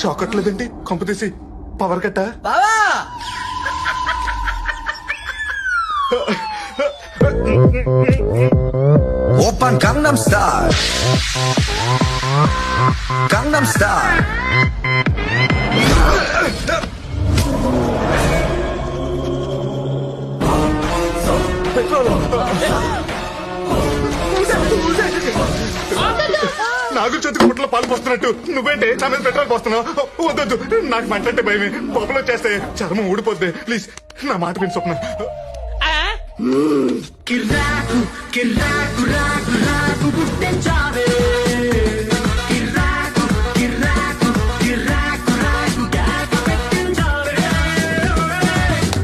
shock అట్లేదండి కొంపతీసి power కట్టా బావా 오빤 강남스타일 강남스타일 నాకు చేతికి ముట్టలో పాలు పోస్తున్నట్టు నువ్వేంటి నా మీద పెట్రోల్ పోస్తున్నావు వద్దొద్దు నాకు మంటంటే భయమే బొబ్బలు వచ్చేస్తే చర్మం ఊడిపోద్ది ప్లీజ్ నా మాట విని స్వప్న కిర్రాకు కిర్రాకు రాకు రాకు పుట్టించావే